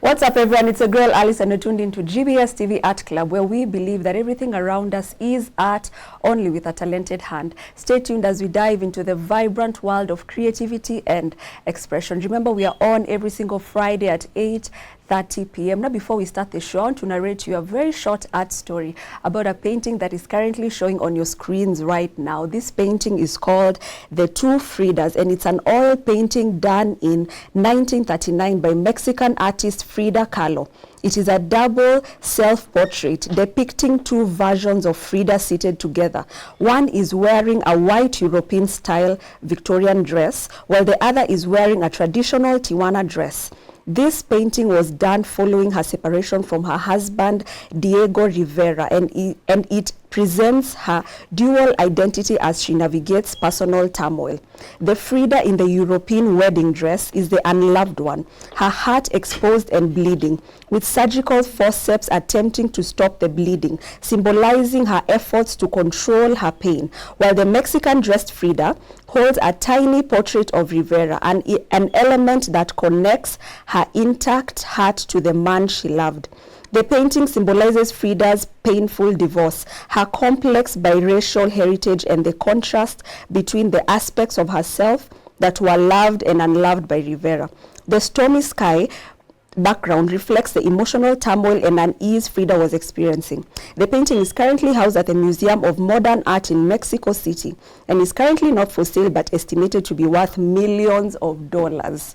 What's up, everyone? It's a girl, Alice, and you're tuned into GBS TV Art Club, where we believe that everything around us is art, only with a talented hand. Stay tuned as we dive into the vibrant world of creativity and expression. Remember, we are on every single Friday at 8:30 p.m. Now, before we start the show, I want to narrate you a very short art story about a painting that is currently showing on your screens right now. This painting is called The Two Fridas, and it's an oil painting done in 1939 by Mexican artist Frida Kahlo. It is a double self-portrait depicting two versions of Frida seated together. One is wearing a white European-style Victorian dress, while the other is wearing a traditional Tijuana dress. This painting was done following her separation from her husband, Diego Rivera, and it presents her dual identity as she navigates personal turmoil. The Frida in the European wedding dress is the unloved one, her heart exposed and bleeding, with surgical forceps attempting to stop the bleeding, symbolizing her efforts to control her pain, while the Mexican-dressed Frida holds a tiny portrait of Rivera, an element that connects her intact heart to the man she loved. The painting symbolizes Frida's painful divorce, her complex biracial heritage, and the contrast between the aspects of herself that were loved and unloved by Rivera. The stormy sky background reflects the emotional turmoil and unease Frida was experiencing. The painting is currently housed at the Museum of Modern Art in Mexico City and is currently not for sale but estimated to be worth millions of dollars.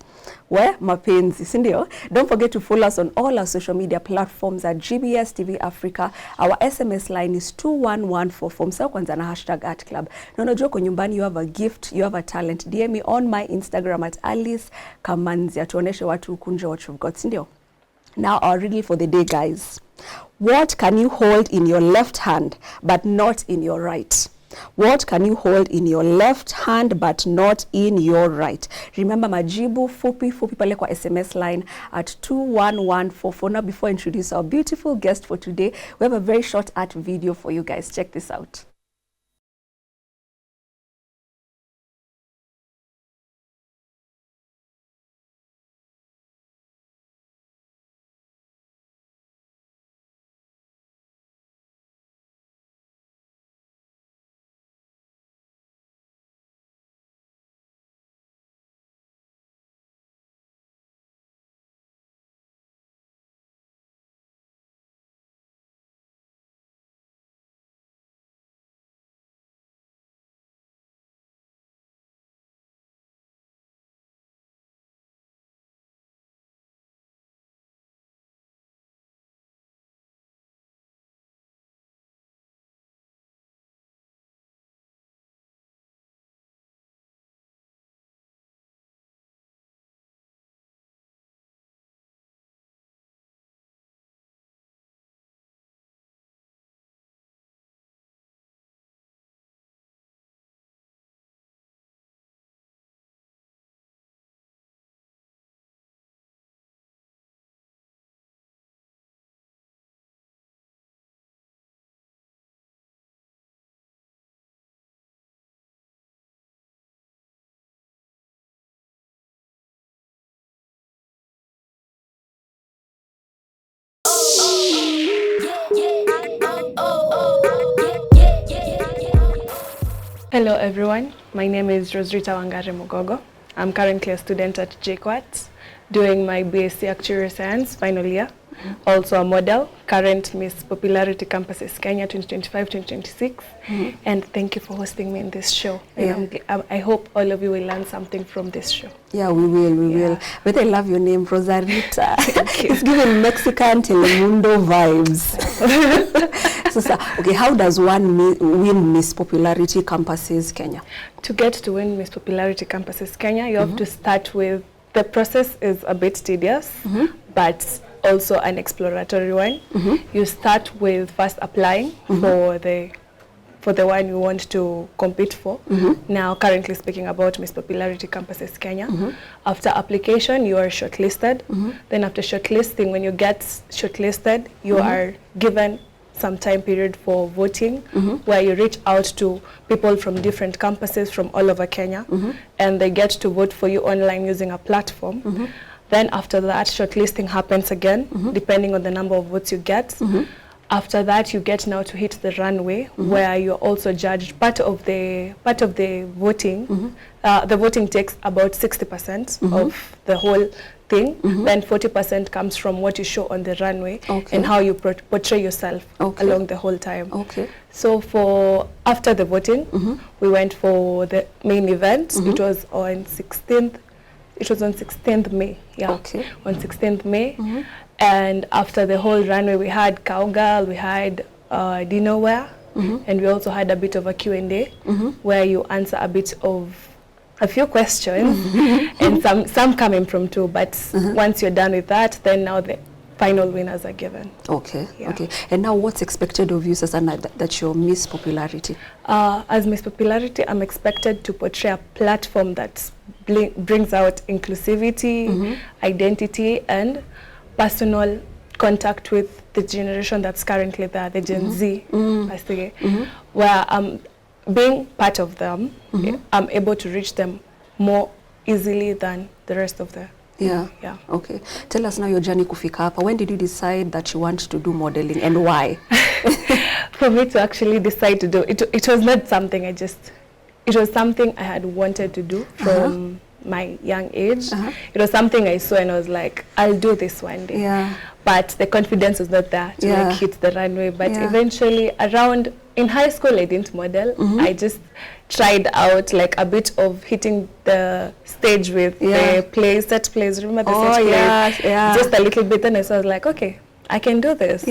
Where mapenzi, sindio? Don't forget to follow us on all our social media platforms at GBS TV Africa. Our SMS line is 21144. Msao kwanza na hashtag Art Club. Nono joko nyumbani, you have a gift, you have a talent. DM me on my Instagram at Alice Kamanzia. Tuoneshe watu kunje what you've got, sindio? Now our riddle for the day, guys. What can you hold in your left hand but not in your right? What can you hold in your left hand but not in your right? Remember, majibu fupi pale kwa SMS line at 21144. Now, before I introduce our beautiful guest for today, we have a very short art video for you guys. Check this out. Hello everyone, my name is Roserita Wangari. I'm currently a student at JKUAT doing my BSc Actuarial Science final year. Also a model, current Miss Popularity Campuses Kenya 2025-2026. And thank you for hosting me in this show. Yeah. I hope all of you will learn something from this show. Yeah, we will. But I love your name, Roserita. It's giving Mexican Telemundo vibes. Okay, how does one win Miss Popularity Campuses Kenya? To get to win Miss Popularity Campuses Kenya, you have to start with, the process is a bit tedious, but also an exploratory one. You start with first applying for the one you want to compete for. Now, currently speaking about Miss Popularity Campuses Kenya. After application, you are shortlisted. Then after shortlisting, when you get shortlisted, you are given some time period for voting, where you reach out to people from different campuses from all over Kenya, and they get to vote for you online using a platform. Then after that, shortlisting happens again, depending on the number of votes you get. After that, you get now to hit the runway, where you're also judged. Part of the voting, the voting takes about 60% of the whole thing. Then 40% comes from what you show on the runway and how you portray yourself along the whole time. So after the voting, we went for the main event. It was on 16th. It was on 16th May. Yeah. On 16th May. And after the whole runway, we had cowgirl, we had dinner wear, and we also had a bit of a Q&A where you answer a few questions, and some come impromptu, but once you're done with that, then now the final winners are given. Okay. And now what's expected of you, Susanna, that you're Miss Popularity? As Miss Popularity, I'm expected to portray a platform that brings out inclusivity, identity, and personal contact with the generation that's currently there, the Gen Z, I say, where being part of them, I'm able to reach them more easily than the rest of the Okay. Tell us now your journey kufika hapa. When did you decide that you want to do modeling, and why? For me to actually decide to do it, it was not something it was something I had wanted to do from my young age. It was something I saw and I was like, I'll do this one day. But the confidence was not there to like hit the runway. But eventually in high school, I didn't model. I just tried out like a bit of hitting the stage with the set plays. Remember the set plays? Just a little bit. And I was like, okay, I can do this.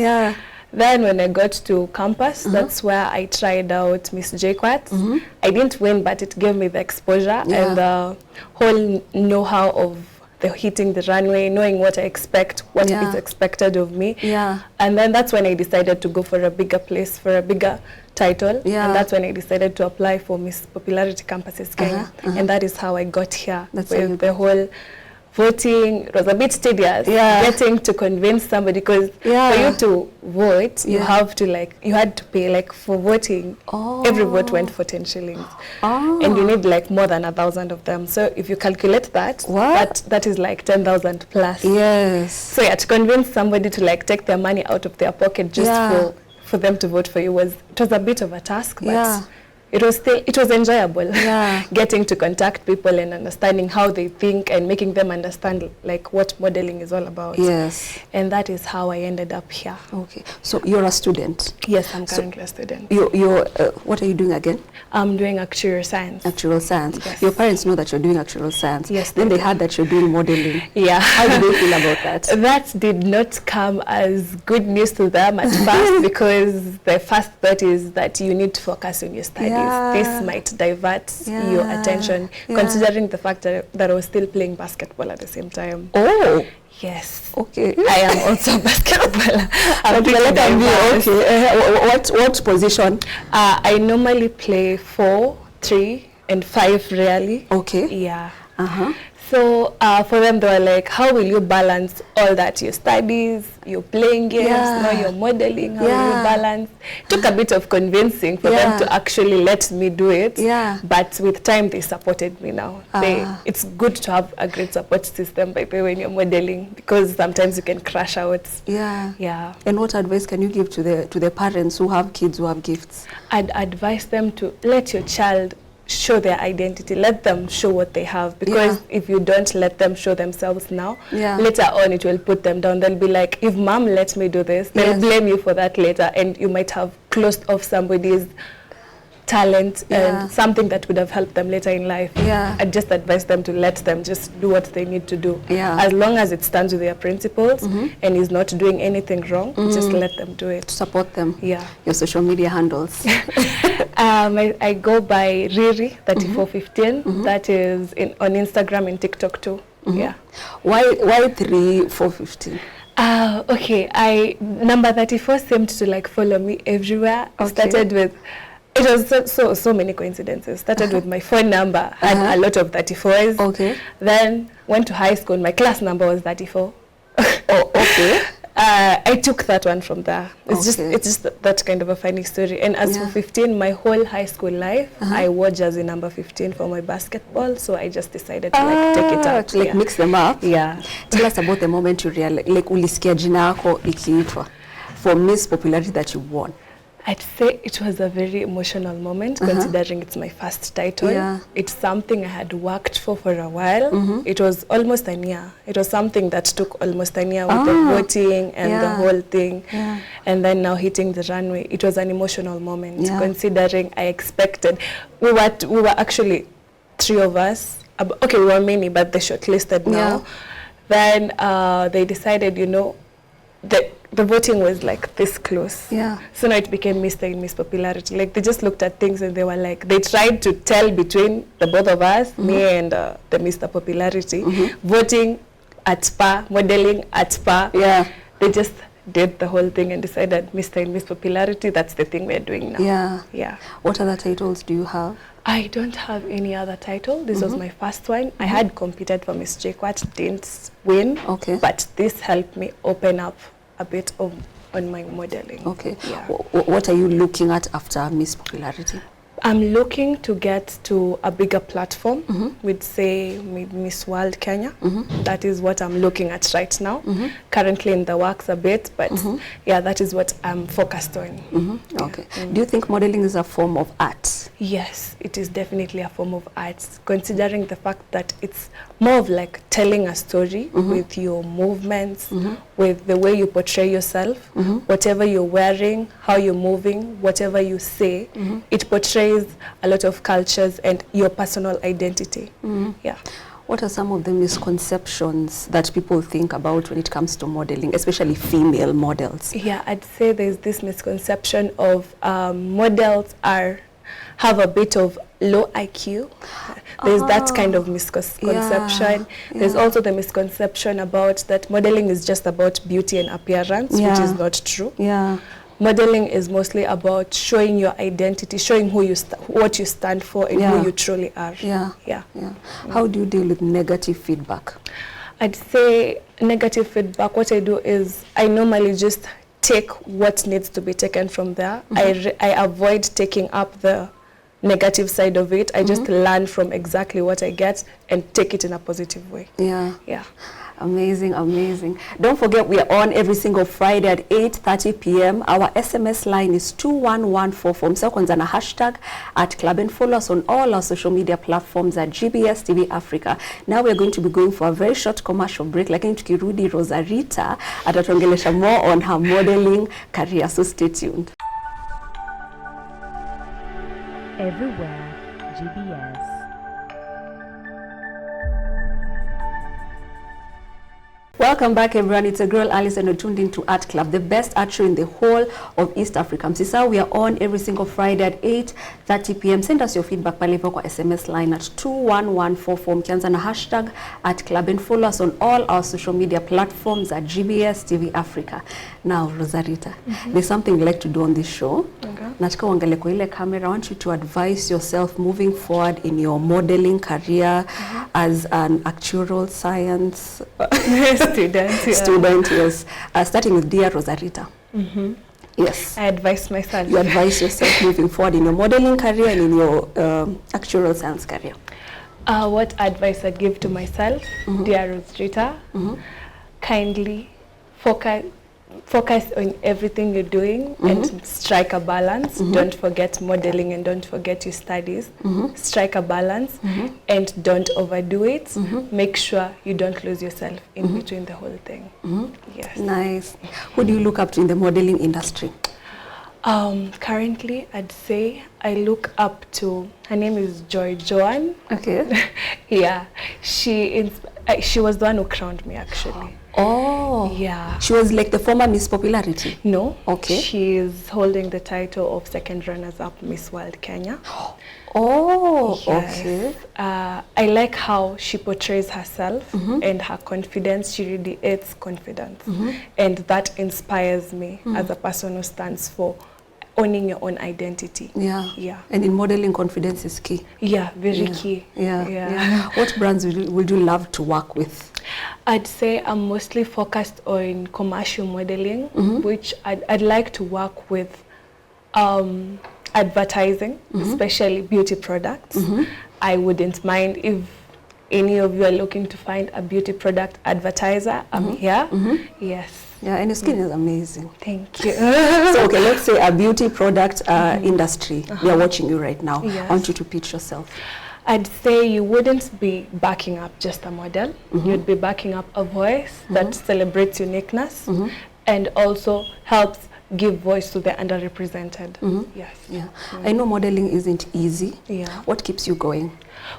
Then when I got to campus, that's where I tried out Miss JQuat. I didn't win, but it gave me the exposure and the whole know-how of the hitting the runway, knowing what I expect, what is expected of me. And then that's when I decided to go for a bigger place, for a bigger title. And that's when I decided to apply for Miss Popularity Campuses Kenya. And that is how I got here with the whole voting. It was a bit tedious getting to convince somebody, because for you to vote, you have to you had to pay for voting. Every vote went for 10 shillings. And you need more than 1,000 of them. So if you calculate that, that is 10,000 plus. So to convince somebody to take their money out of their pocket just for them to vote for you it was a bit of a task, but it was enjoyable getting to contact people and understanding how they think and making them understand what modeling is all about. And that is how I ended up here. So you're a student? Yes, I'm currently a student. You're what are you doing again? I'm doing Actuarial Science. Actuarial Science. Your parents know that you're doing Actuarial Science. Then they heard that you're doing modeling. How did they feel about that? That did not come as good news to them at first, because the first thought is that you need to focus on your studies. This might divert your attention, considering the fact that I was still playing basketball at the same time. Yes. I am also a basketballer. What position? I normally play 4, 3, and 5 rarely. So for them, they were like, how will you balance all that? Your studies, you're playing games, now you're modeling, how will you balance? It took a bit of convincing for them to actually let me do it. But with time, they supported me now. It's good to have a great support system, by the way, when you're modeling, because sometimes you can crash out. And what advice can you give to the parents who have kids who have gifts? I'd advise them to let your child show their identity, let them show what they have, because if you don't let them show themselves now, later on it will put them down. They'll be like, if mom let me do this, they'll blame you for that later, and you might have closed off somebody's talent and something that would have helped them later in life. I just advise them to let them just do what they need to do. As long as it stands with their principles and is not doing anything wrong, just let them do it. Support them. Your social media handles. I go by Riri 3415. That is on Instagram and TikTok too. Why 3415? Number 34 seemed to follow me everywhere. I started with, it was so many coincidences. Started with my phone number, had a lot of 34s. Then went to high school, my class number was 34. I took that one from there. It's just that kind of a funny story. And as for 15, my whole high school life, I wore jersey number 15 for my basketball. So I just decided to like take it out. To like mix them up. Yeah. Tell us about the moment you realized, like ulisikia jina yako ikiitwa for Miss Popularity that you won. I'd say it was a very emotional moment, considering it's my first title. Yeah. It's something I had worked for a while. It was almost a year. It was something that took almost a year with the voting and the whole thing. Yeah. And then now hitting the runway. It was an emotional moment, considering I expected. We were actually 3 of us. Okay, we were many, but they shortlisted now. Then they decided, you know, the voting was like this close. Yeah. So now it became Mr. and Miss Popularity. Like they just looked at things and they were like, they tried to tell between the both of us, me and the Mr. Popularity, voting at par, modeling at par. Yeah. They just did the whole thing and decided Mr. and Miss Popularity, that's the thing we're doing now. Yeah. Yeah. What other titles do you have? I don't have any other title. This was my first one. I had competed for Miss JQuat, didn't win. Okay. But this helped me open up a bit on my modeling. Okay. Yeah. What are you looking at after Miss Popularity? I'm looking to get to a bigger platform with, say, Miss World Kenya. That is what I'm looking at right now. Currently in the works a bit, but yeah, that is what I'm focused on. Okay. Do you think modeling is a form of art? Yes, it is definitely a form of art, considering the fact that it's more of like telling a story with your movements, with the way you portray yourself, whatever you're wearing, how you're moving, whatever you say, it portrays a lot of cultures and your personal identity. Yeah. What are some of the misconceptions that people think about when it comes to modeling, especially female models? Yeah, I'd say there's this misconception of models have a bit of low IQ. There's that kind of misconception. There's also the misconception about that modeling is just about beauty and appearance, which is not true. Yeah. Modeling is mostly about showing your identity, showing who you what you stand for and who you truly are. Yeah. How do you deal with negative feedback? I'd say negative feedback, what I do is I normally just take what needs to be taken from there. I avoid taking up the negative side of it. I just learn from exactly what I get and take it in a positive way. Yeah. Amazing, amazing. Don't forget, we are on every single Friday at 8:30 p.m. Our SMS line is 21144. Msakwanza na hashtag Art Klub, and follow us on all our social media platforms at GBS TV Africa. Now we are going to be going for a very short commercial break. Lakini tukirudi, Roserita atatuongelesha more on her modeling career, so stay tuned. Everywhere, GBS. Welcome back, everyone. It's a girl, Alice, and you're tuned into Art Klub, the best art show in the whole of East Africa. Msisa, we are on every single Friday at 8:30 p.m. Send us your feedback pale kwa SMS line at 21144. Mkianza na hashtag Art Klub, and follow us on all our social media platforms at GBS TV Africa. Now, Roserita, there's something we like to do on this show. Nataka uangalie kwa ile camera. I want you to advise yourself moving forward in your modeling career as an actuarial science student, yes. Starting with dear Roserita. Yes. I advise myself. You advise yourself moving forward in your modeling career and in your actuarial science career. What advice I'd give to myself, dear Roserita, kindly focus on everything you're doing and strike a balance. Don't forget modeling and don't forget your studies. Strike a balance and don't overdo it. Make sure you don't lose yourself in between the whole thing. Yes. Nice. Who do you look up to in the modeling industry? Currently, I'd say I look up to, her name is Joy Joan. Okay. Yeah. She was the one who crowned me, actually. Oh. Yeah. She was like the former Miss Popularity? No. Okay. She is holding the title of second runners-up Miss World Kenya. Oh, yes. okay. I like how she portrays herself and her confidence. She radiates confidence. And that inspires me as a person who stands for owning your own identity. Yeah. Yeah. And in modeling, confidence is key. Yeah, very key. Yeah. What brands would you love to work with? I'd say I'm mostly focused on commercial modeling, which I'd like to work with advertising, especially beauty products. I wouldn't mind if any of you are looking to find a beauty product advertiser. I'm here. Yes. Yeah, and your skin is amazing. Thank you. So, okay, let's say a beauty product industry. We are watching you right now. Yes. I want you to pitch yourself. I'd say you wouldn't be backing up just a model. You'd be backing up a voice that celebrates uniqueness and also helps give voice to the underrepresented. Yes. Yeah. I know modeling isn't easy. Yeah. What keeps you going?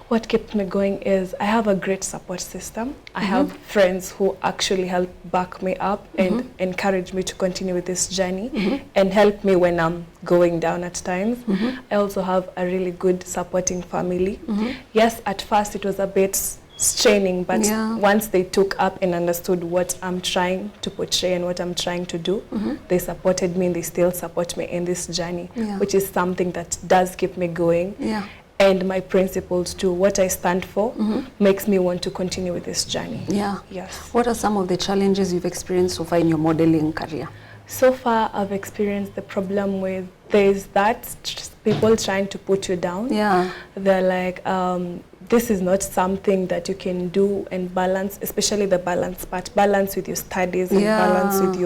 What kept me going is I have a great support system. I have friends who actually help back me up and encourage me to continue with this journey and help me when I'm going down at times. I also have a really good supporting family. Yes, at first it was a bit straining, but once they took up and understood what I'm trying to portray and what I'm trying to do, they supported me and they still support me in this journey, which is something that does keep me going. Yeah. And my principles too, what I stand for, makes me want to continue with this journey. Yeah. Yes. What are some of the challenges you've experienced so far in your modeling career? So far, I've experienced the problem with there's that people trying to put you down. Yeah. They're like, this is not something that you can do and balance, especially the balance part, balance with your studies and balance with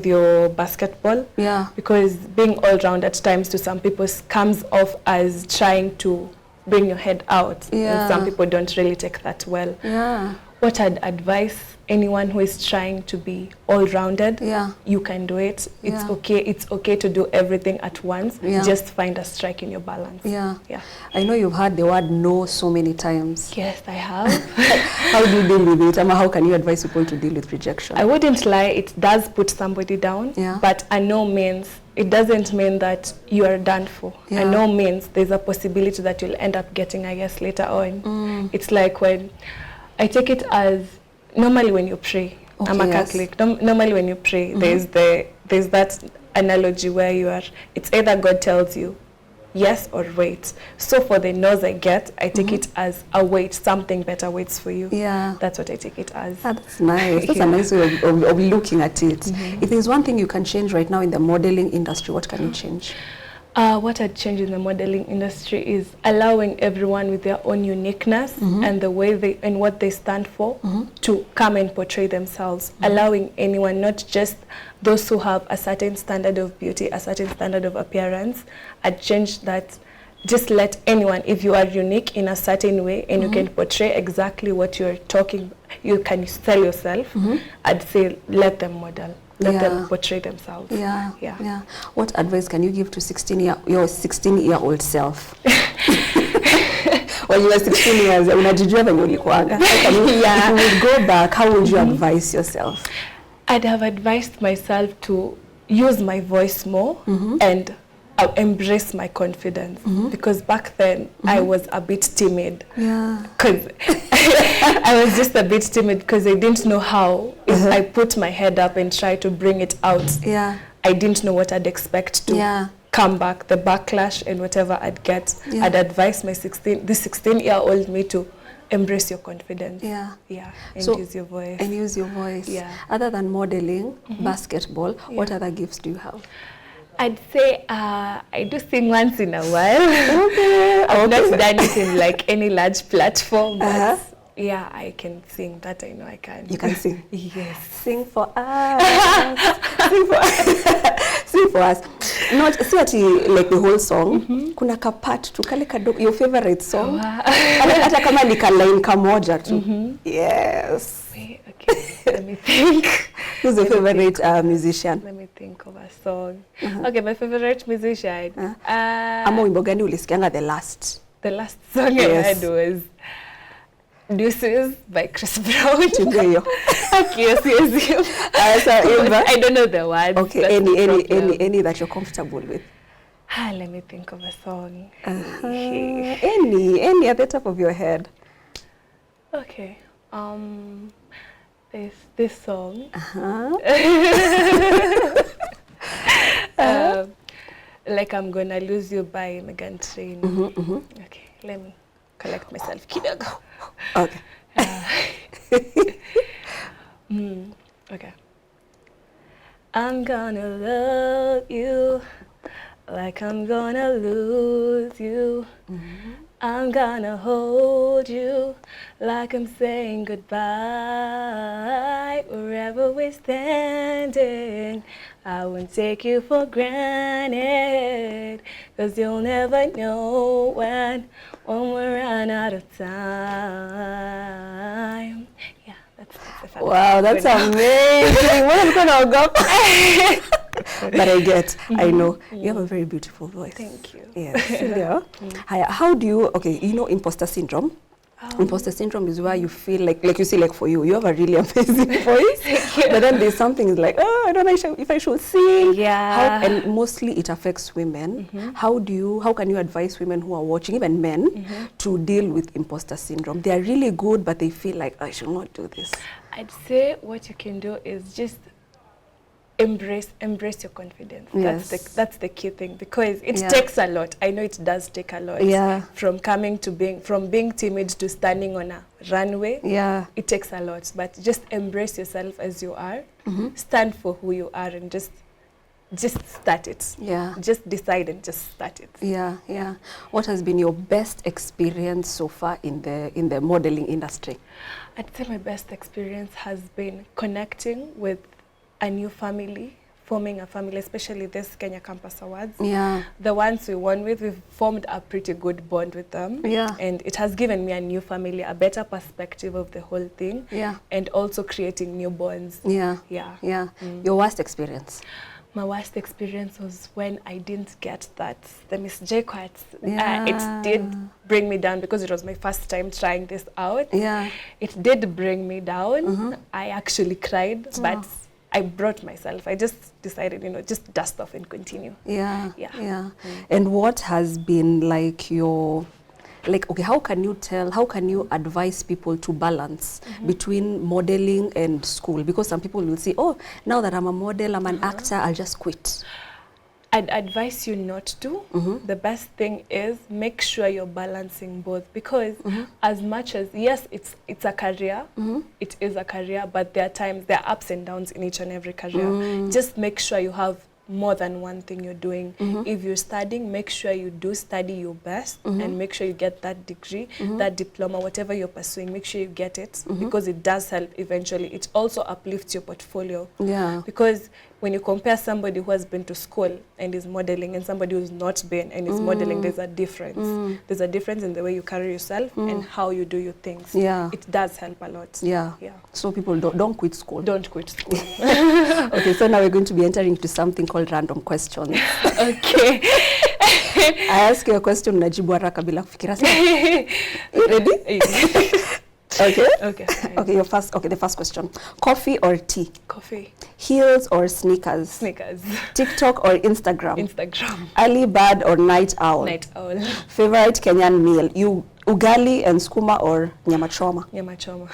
your basketball. Yeah. Because being all round at times to some people comes off as trying to bring your head out. Yeah. And some people don't really take that well. Yeah. What I'd advise anyone who is trying to be all-rounded, you can do it. It's okay. It's okay to do everything at once. Just find a strike in your balance. Yeah. Yeah. I know you've heard the word no so many times. Yes, I have. How do you deal with it? How can you advise people to deal with rejection? I wouldn't lie, it does put somebody down, but a no means, it doesn't mean that you are done for. A no means there's a possibility that you'll end up getting a yes later on. It's like when, I take it as, normally when you pray, I'm a Catholic, normally when you pray, there's that analogy where you are, it's either God tells you yes or wait. So for the no's I get, I take it as a wait, something better waits for you. Yeah. That's what I take it as. That's nice. That's a nice way of looking at it. If there's one thing you can change right now in the modeling industry, what can you change? What I'd change in the modeling industry is allowing everyone with their own uniqueness and the way they and what they stand for to come and portray themselves. Allowing anyone, not just those who have a certain standard of beauty, a certain standard of appearance. I'd change that. Just let anyone, if you are unique in a certain way and you can portray exactly what you're talking, you can sell yourself, I'd say let them model. Let them portray themselves. Yeah. What advice can you give to your 16-year-old self? When you were 16 years, unajijua venye ulikuanga. If you would go back, how would you advise yourself? I'd have advised myself to use my voice more and embrace my confidence, because back then I was a bit timid. Because I was just a bit timid because I didn't know how. If I put my head up and try to bring it out, I didn't know what I'd expect to come back, the backlash and whatever I'd get. I'd advise my 16-year-old me to embrace your confidence. And use your voice. And use your voice. Other than modeling, basketball, what other gifts do you have? I'd say I do sing once in a while. I've not done it in like any large platform, but yeah, I can sing. That I know I can. You can sing? Yes. Sing for us. Sing for us. Sing for us. Not see like the whole song. Kuna ka part tu kale kadogo, your favorite song. Hata kama ni ka line kamoja tu. Yes. Okay, let me think. Who's your favorite musician? Let me think of a song. Okay, my favorite musician. Ama wimbo gani ulisikianga the last? The last song I heard was Deuces by Chris Brown. Okay, yes. I don't know the words. Okay, any that you're comfortable with. Let me think of a song. Any at the top of your head. Okay. There's this song. Like I'm Gonna Lose You by Megan Trainor. Okay, let me collect myself. Kidogo. Okay. Okay. I'm gonna love you like I'm gonna lose you. I'm gonna hold you like I'm saying goodbye. Wherever we're standing, I won't take you for granted, 'cause you'll never know when we run out of time. Yeah, that's if I'm Wow, that's amazing. What is going to go? But I get, I know, you have a very beautiful voice. Thank you. Yes. Yeah. How do you, okay, you know imposter syndrome? Imposter syndrome is where you feel like you see, like for you have a really amazing voice. But then there's something like, oh, I don't know if I should sing. Yeah. And mostly it affects women. How can you advise women who are watching, even men, to deal with imposter syndrome? They are really good, but they feel like, I should not do this. I'd say what you can do is just embrace your confidence. Yes. That's the key thing, because it Yeah. takes a lot. I know it does take a lot. Yeah. From being timid to standing on a runway. Yeah. It takes a lot, but just embrace yourself as you are. Stand for who you are and just start it. Yeah. Just decide and just start it. Yeah, yeah. What has been your best experience so far in the modeling industry? I'd say my best experience has been connecting with a new family, forming a family, especially this Kenya Campus Awards. Yeah. The ones we won with, we've formed a pretty good bond with them. Yeah. And it has given me a new family, a better perspective of the whole thing. Yeah. And also creating new bonds. Yeah. Yeah. Yeah. Your worst experience? My worst experience was when I didn't get the Miss J Quartz. Yeah. It did bring me down because it was my first time trying this out. Yeah. It did bring me down. I actually cried, but I brought myself. I just decided, just dust off and continue. Yeah. Yeah. Yeah. And what has been like your, okay, how can you advise people to balance between modeling and school? Because some people will say, oh, now that I'm a model, I'm an actor, I'll just quit. I'd advise you not to. The best thing is make sure you're balancing both, because as much as, yes, it's a career, it is a career, but there are ups and downs in each and every career. Just make sure you have more than one thing you're doing. If you're studying, make sure you do study your best and make sure you get that degree, that diploma, whatever you're pursuing, make sure you get it, because it does help eventually. It also uplifts your portfolio. Yeah. Because when you compare somebody who has been to school and is modeling and somebody who's not been and is modeling, there's a difference. There's a difference in the way you carry yourself and how you do your things. Yeah. It does help a lot. Yeah. Yeah. So people don't quit school. Don't quit school. Okay, so now we're going to be entering into something called random questions. Okay. I ask you a question, unajibu haraka bila kufikira. You ready? Okay. Okay. Okay, the first question. Coffee or tea? Coffee. Heels or sneakers? Sneakers. TikTok or Instagram? Instagram. Early bird or night owl? Night owl. Favorite Kenyan meal? Ugali and skuma or nyama choma? Nyama choma.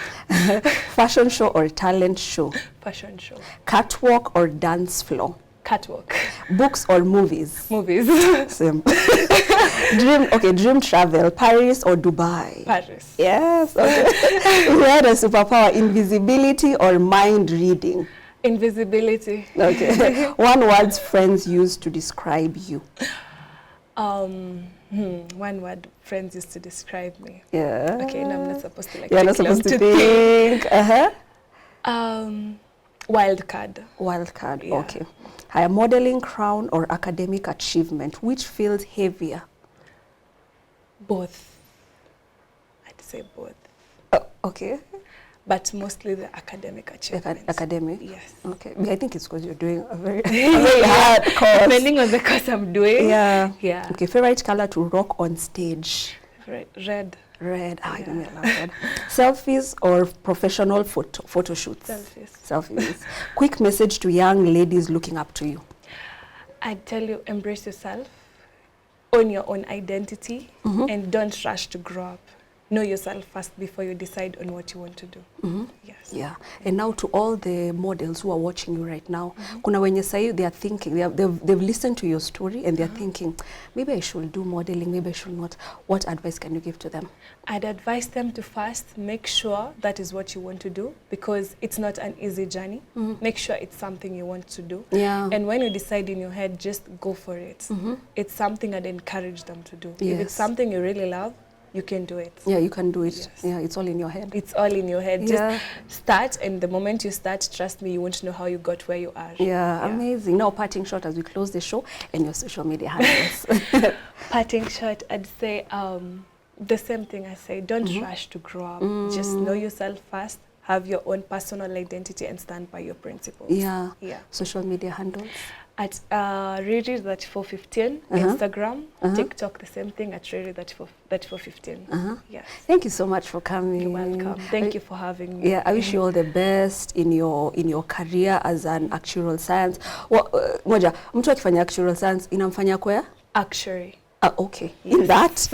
Fashion show or talent show? Fashion show. Catwalk or dance floor? Catwalk. Books or movies? Movies. Same. Dream travel, Paris or Dubai? Paris. Yes, okay. Who had a superpower, invisibility or mind reading? Invisibility. Okay. One word friends use to describe you? One word friends used to describe me. Yeah. Okay, no, I'm not supposed to You're not supposed to think. Wild card. Wild card, Yeah. okay. Higher modeling crown or academic achievement, which feels heavier? Both. I'd say both. Okay. But mostly the academic achievements. Academic? Yes. Okay. I think it's because you're doing a very hard course. Depending on the course I'm doing. Yeah. Yeah. Okay, favorite color to rock on stage? Red. Red. I don't love red. Selfies or professional photo shoots? Selfies. Quick message to young ladies looking up to you. I tell you, embrace yourself, own your own identity, and don't rush to grow up. know yourself first before you decide on what you want to do. Yes. Yeah. And now to all the models who are watching you right now, kuna wenye sahi they are thinking, they've listened to your story and they're thinking, maybe I should do modeling, maybe I should not. What advice can you give to them? I'd advise them to first make sure that is what you want to do, because it's not an easy journey. Make sure it's something you want to do. Yeah. And when you decide in your head, just go for it. It's something I'd encourage them to do. Yes. If it's something you really love, you can do it. Yeah, you can do it. Yes. Yeah, it's all in your head. It's all in your head. Yeah. Just start, and the moment you start, trust me, you won't know how you got where you are. Yeah, amazing. Now, parting shot as we close the show and your social media handles. Parting shot, I'd say the same thing I say. Don't rush to grow up. Just know yourself first. Have your own personal identity and stand by your principles. Yeah. Yeah. Social media handles. At Riri3415, Instagram, TikTok, the same thing at Riri3415. Yes. Thank you so much for coming. You're welcome. Thank you for having me. Yeah, I wish you all the best in your career as an actuarial science. Moja, mtu akifanya actuarial science inamfanya kwea? Actuary. Okay. Yes. In that.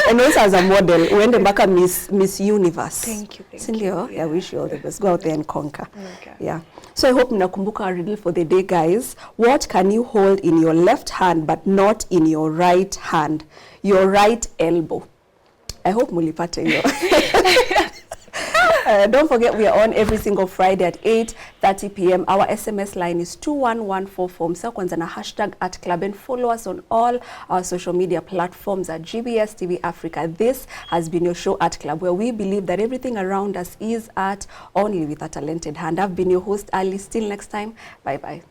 And also as a model, uende mpaka Miss Universe. Thank you. Sindio? Yeah, I wish you all the best. Go out there and conquer. Okay. Yeah. So I hope mnakumbuka our riddle for the day, guys. What can you hold in your left hand but not in your right hand? Your right elbow. I hope mulipate hiyo. Don't forget, we are on every single Friday at 8:30 p.m. Our SMS line is 2114. Msa kwanza na hashtag Art Klub, and follow us on all our social media platforms at GBS TV Africa. This has been your show, Art Klub, where we believe that everything around us is art, only with a talented hand. I've been your host, Ali. Till next time, bye-bye.